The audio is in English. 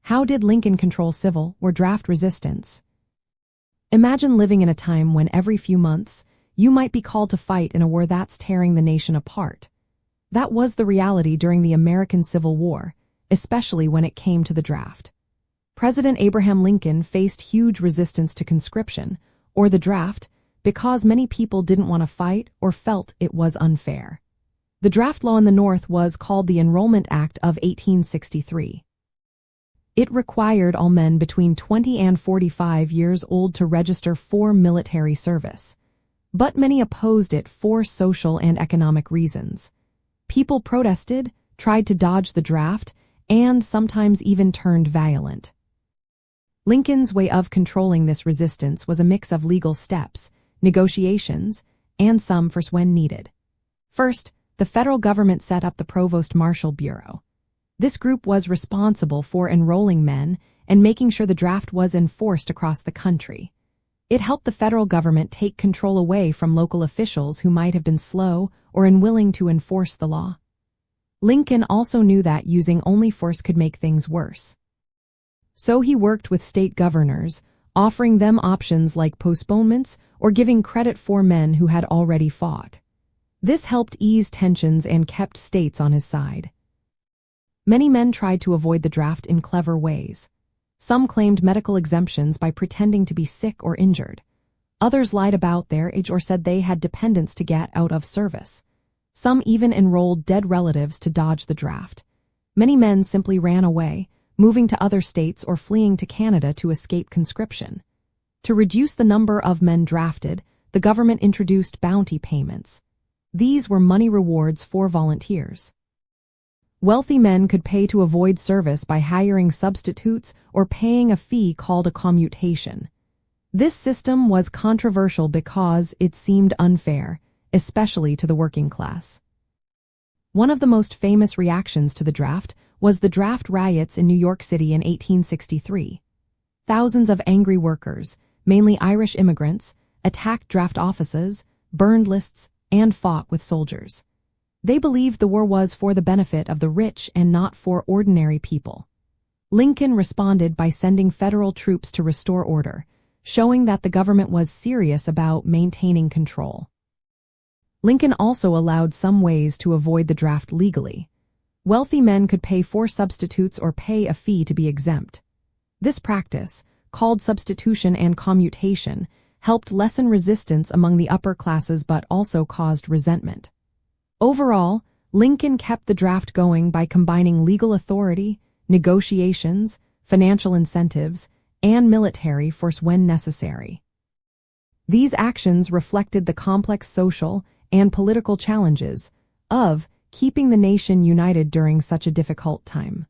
How did Lincoln control civil or draft resistance? Imagine living in a time when every few months, you might be called to fight in a war that's tearing the nation apart. That was the reality during the American Civil War, especially when it came to the draft. President Abraham Lincoln faced huge resistance to conscription, or the draft, because many people didn't want to fight or felt it was unfair. The draft law in the North was called the Enrollment Act of 1863. It required all men between 20 and 45 years old to register for military service. But many opposed it for social and economic reasons. People protested, tried to dodge the draft, and sometimes even turned violent. Lincoln's way of controlling this resistance was a mix of legal steps, negotiations, and some force when needed. First, the federal government set up the Provost Marshal Bureau. This group was responsible for enrolling men and making sure the draft was enforced across the country. It helped the federal government take control away from local officials who might have been slow or unwilling to enforce the law. Lincoln also knew that using only force could make things worse. So he worked with state governors, offering them options like postponements or giving credit for men who had already fought. This helped ease tensions and kept states on his side. Many men tried to avoid the draft in clever ways. Some claimed medical exemptions by pretending to be sick or injured. Others lied about their age or said they had dependents to get out of service. Some even enrolled dead relatives to dodge the draft. Many men simply ran away, moving to other states or fleeing to Canada to escape conscription. To reduce the number of men drafted, the government introduced bounty payments. These were money rewards for volunteers. Wealthy men could pay to avoid service by hiring substitutes or paying a fee called a commutation. This system was controversial because it seemed unfair, especially to the working class. One of the most famous reactions to the draft was the draft riots in New York City in 1863. Thousands of angry workers, mainly Irish immigrants, attacked draft offices, burned lists, and fought with soldiers. They believed the war was for the benefit of the rich and not for ordinary people. Lincoln responded by sending federal troops to restore order, showing that the government was serious about maintaining control. Lincoln also allowed some ways to avoid the draft legally. Wealthy men could pay for substitutes or pay a fee to be exempt. This practice, called substitution and commutation, helped lessen resistance among the upper classes but also caused resentment. Overall, Lincoln kept the draft going by combining legal authority, negotiations, financial incentives, and military force when necessary. These actions reflected the complex social and political challenges of keeping the nation united during such a difficult time.